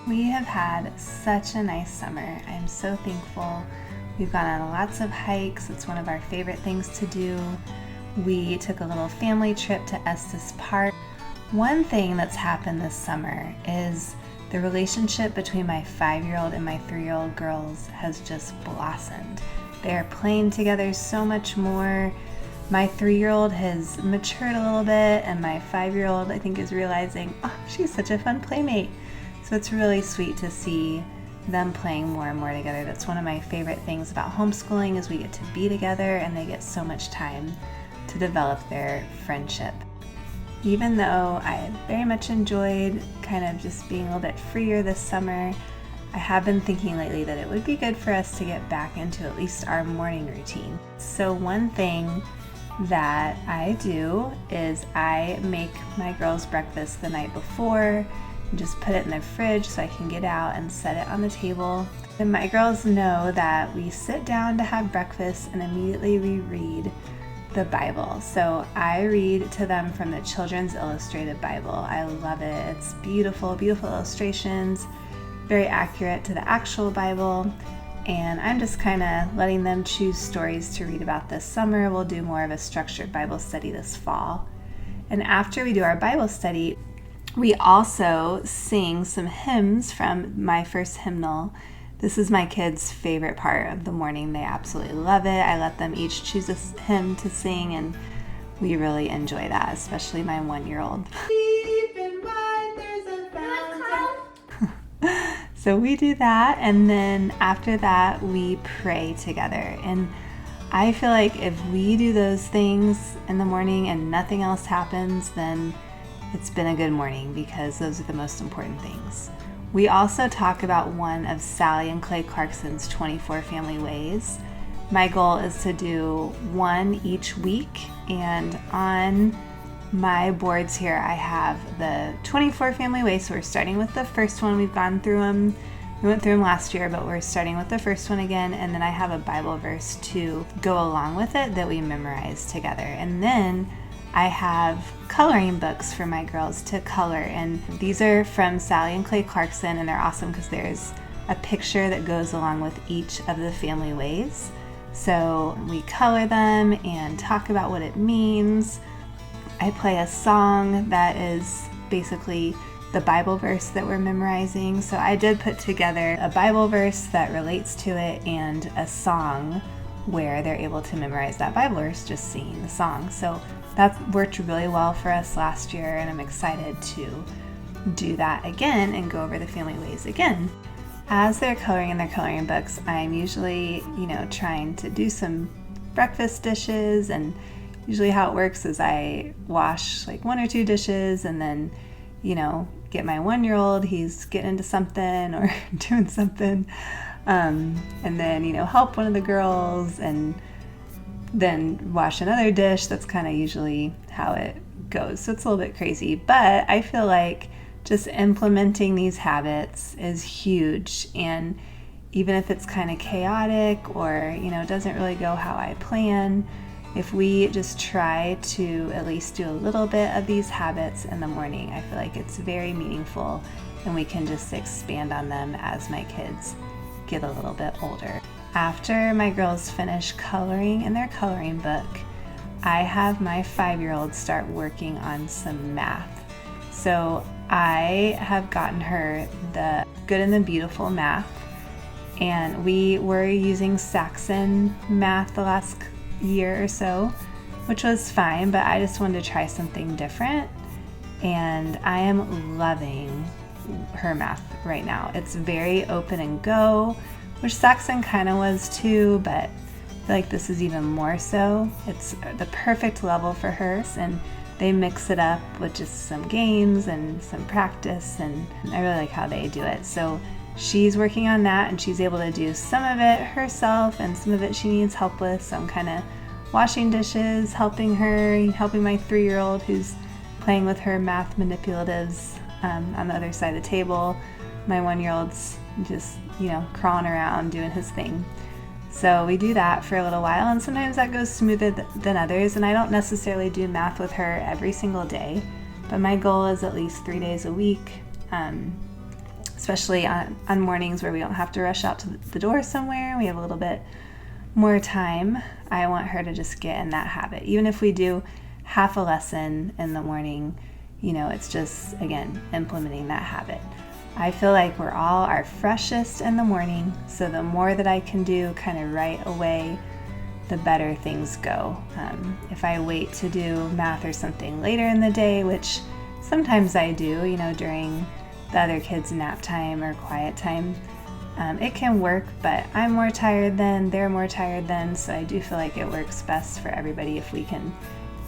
We have had such a nice summer. I am so thankful. We've gone on lots of hikes. It's one of our favorite things to do. We took a little family trip to Estes Park. One thing that's happened this summer is the relationship between my 5-year-old and my 3-year-old girls has just blossomed. They're playing together so much more. My 3-year-old has matured a little bit, and my 5-year-old, I think, is realizing, oh, she's such a fun playmate. So it's really sweet to see them playing more and more together. That's one of my favorite things about homeschooling is we get to be together and they get so much time to develop their friendship. Even though I very much enjoyed kind of just being a little bit freer this summer, I have been thinking lately that it would be good for us to get back into at least our morning routine. So one thing that I do is I make my girls breakfast the night before and just put it in the fridge so I can get out and set it on the table. And my girls know that we sit down to have breakfast and immediately we read the Bible. So I read to them from the Children's Illustrated Bible. I love it. It's beautiful, beautiful illustrations, very accurate to the actual Bible. And I'm just kind of letting them choose stories to read about this summer. We'll do more of a structured Bible study this fall. And after we do our Bible study, we also sing some hymns from my first hymnal. This is my kids' favorite part of the morning. They absolutely love it. I let them each choose a hymn to sing, and we really enjoy that, especially my 1-year-old. Keep in mind there's a fountain. So we do that, and then after that, we pray together. And I feel like if we do those things in the morning and nothing else happens, then it's been a good morning because those are the most important things. We also talk about one of Sally and Clay Clarkson's 24 Family Ways. My goal is to do one each week, and on my boards here I have the 24 Family Ways. So we're starting with the first one. We've gone through them. We went through them last year, but we're starting with the first one again, and then I have a Bible verse to go along with it that we memorize together. And then I have coloring books for my girls to color, and these are from Sally and Clay Clarkson, and they're awesome because there's a picture that goes along with each of the family ways. So we color them and talk about what it means. I play a song that is basically the Bible verse that we're memorizing. So I did put together a Bible verse that relates to it and a song where they're able to memorize that Bible verse just singing the song. So that worked really well for us last year, and I'm excited to do that again and go over the family ways again. As they're coloring in their coloring books, I'm usually, trying to do some breakfast dishes, and usually how it works is I wash like 1 or 2 dishes and then, get my 1-year-old, he's getting into something or doing something, and then, help one of the girls and then wash another dish. That's kind of usually how it goes. So it's a little bit crazy, but I feel like just implementing these habits is huge. And even if it's kind of chaotic or, doesn't really go how I plan, if we just try to at least do a little bit of these habits in the morning, I feel like it's very meaningful, and we can just expand on them as my kids get a little bit older. After my girls finish coloring in their coloring book, I have my 5-year-old start working on some math. So I have gotten her the Good and the Beautiful math, and we were using Saxon math the last year or so, which was fine, but I just wanted to try something different, and I am loving her math right now. It's very open and go, which Saxon kind of was too, but I feel like this is even more so. It's the perfect level for her, and they mix it up with just some games and some practice, and I really like how they do it. So she's working on that, and she's able to do some of it herself, and some of it she needs help with. So I'm kind of washing dishes, helping her, helping my 3-year-old who's playing with her math manipulatives on the other side of the table. My 1-year-old's just, crawling around doing his thing. So we do that for a little while, and sometimes that goes smoother than others, and I don't necessarily do math with her every single day, but my goal is at least 3 days a week. especially on mornings where we don't have to rush out to the door somewhere. We have a little bit more time. I want her to just get in that habit. Even if we do half a lesson in the morning, it's just, again, implementing that habit. I feel like we're all our freshest in the morning, so the more that I can do kind of right away, the better things go. If I wait to do math or something later in the day, which sometimes I do, during the other kids' nap time or quiet time, it can work, but I'm more tired then, they're more tired then, so I do feel like it works best for everybody if we can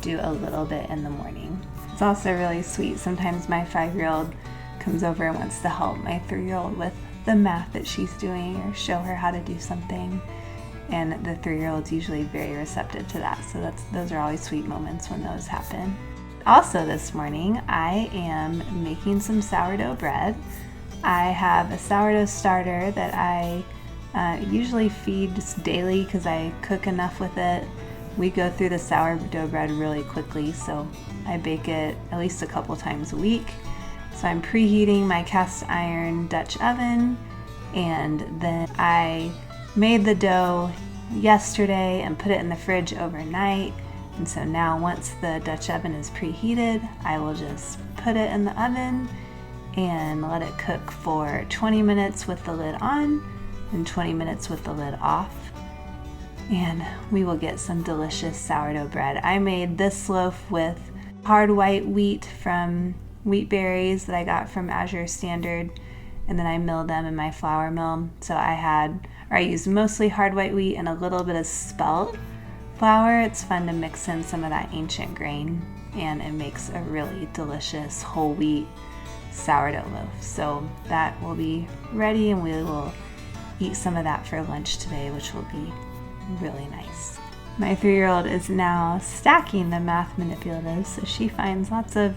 do a little bit in the morning. It's also really sweet. Sometimes my 5-year-old comes over and wants to help my 3-year-old with the math that she's doing or show her how to do something. And the 3-year-old's usually very receptive to that. So those are always sweet moments when those happen. Also this morning, I am making some sourdough bread. I have a sourdough starter that I usually feed just daily because I cook enough with it. We go through the sourdough bread really quickly, so I bake it at least a couple times a week. So I'm preheating my cast iron Dutch oven, and then I made the dough yesterday and put it in the fridge overnight. And so now once the Dutch oven is preheated, I will just put it in the oven and let it cook for 20 minutes with the lid on and 20 minutes with the lid off. And we will get some delicious sourdough bread. I made this loaf with hard white wheat from wheat berries that I got from Azure Standard, and then I milled them in my flour mill. So I used mostly hard white wheat and a little bit of spelt flour. It's fun to mix in some of that ancient grain, and it makes a really delicious whole wheat sourdough loaf. So that will be ready, and we will eat some of that for lunch today, which will be really nice. My 3-year-old is now stacking the math manipulatives, so she finds lots of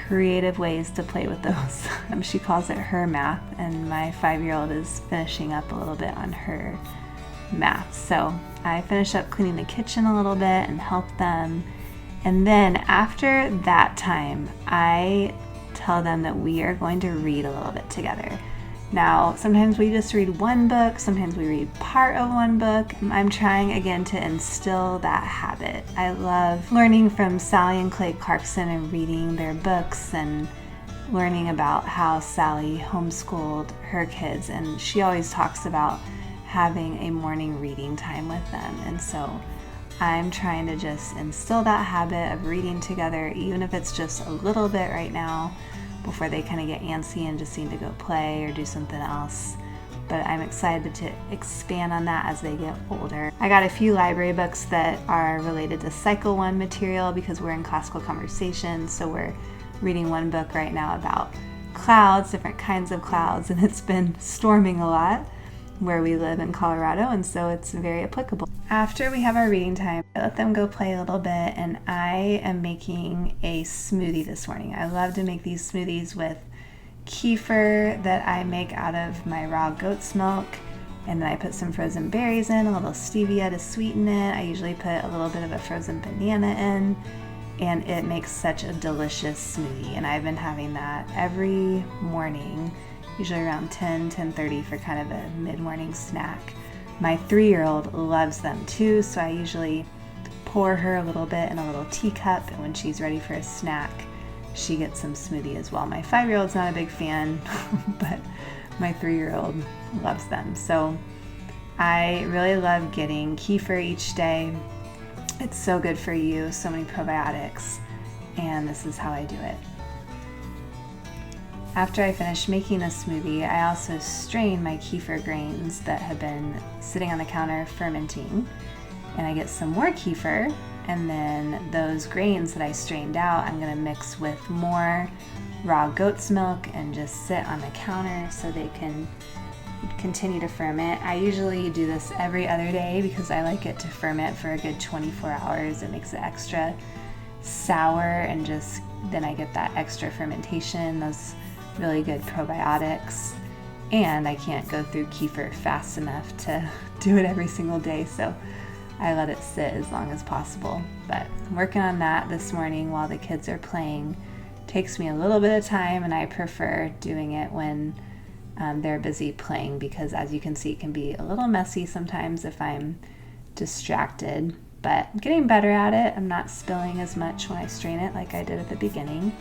creative ways to play with those. She calls it her math, and my 5-year-old is finishing up a little bit on her math. So I finish up cleaning the kitchen a little bit and help them, and then after that time, I tell them that we are going to read a little bit together. Now, sometimes we just read one book, sometimes we read part of one book. I'm trying again to instill that habit. I love learning from Sally and Clay Clarkson and reading their books and learning about how Sally homeschooled her kids, and she always talks about having a morning reading time with them. And so I'm trying to just instill that habit of reading together, even if it's just a little bit right now, before they kind of get antsy and just need to go play or do something else. But I'm excited to expand on that as they get older. I got a few library books that are related to Cycle 1 material because we're in classical conversations, so we're reading one book right now about clouds, different kinds of clouds, and it's been storming a lot where we live in Colorado, and so it's very applicable. After we have our reading time, I let them go play a little bit, and I am making a smoothie this morning. I love to make these smoothies with kefir that I make out of my raw goat's milk, and then I put some frozen berries in, a little stevia to sweeten it. I usually put a little bit of a frozen banana in, and it makes such a delicious smoothie, and I've been having that every morning, usually around 10:30 for kind of a mid-morning snack. My 3-year-old loves them too, so I usually pour her a little bit in a little teacup, and when she's ready for a snack, she gets some smoothie as well. My 5-year-old's not a big fan, but my 3-year-old loves them. So I really love getting kefir each day. It's so good for you, so many probiotics, and this is how I do it. After I finish making a smoothie, I also strain my kefir grains that have been sitting on the counter fermenting, and I get some more kefir, and then those grains that I strained out, I'm going to mix with more raw goat's milk and just sit on the counter so they can continue to ferment. I usually do this every other day because I like it to ferment for a good 24 hours. It makes it extra sour, and just then I get that extra fermentation, those really good probiotics, and I can't go through kefir fast enough to do it every single day, so I let it sit as long as possible. But I'm working on that this morning while the kids are playing. It takes me a little bit of time, and I prefer doing it when they're busy playing, because as you can see, it can be a little messy sometimes if I'm distracted, but I'm getting better at it. I'm not spilling as much when I strain it like I did at the beginning.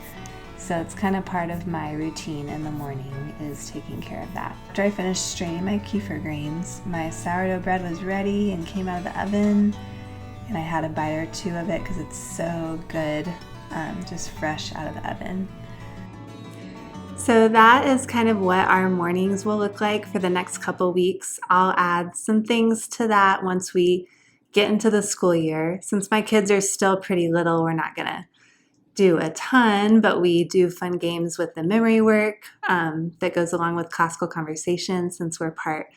So it's kind of part of my routine in the morning, is taking care of that. After I finished straining my kefir grains, my sourdough bread was ready and came out of the oven, and I had a bite or two of it because it's so good, just fresh out of the oven. So that is kind of what our mornings will look like for the next couple weeks. I'll add some things to that once we get into the school year. Since my kids are still pretty little, we're not gonna do a ton, but we do fun games with the memory work that goes along with classical conversation, since we're part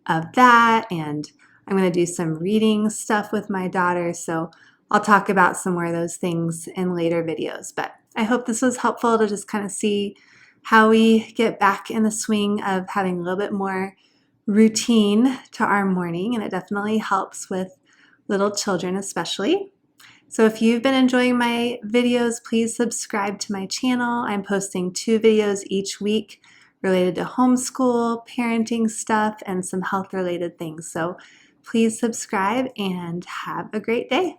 of that. And I'm going to do some reading stuff with my daughter, so I'll talk about some more of those things in later videos. But I hope this was helpful to just kind of see how we get back in the swing of having a little bit more routine to our morning, and it definitely helps with little children especially. So if you've been enjoying my videos, please subscribe to my channel. I'm posting 2 videos each week related to homeschool, parenting stuff, and some health-related things. So please subscribe and have a great day.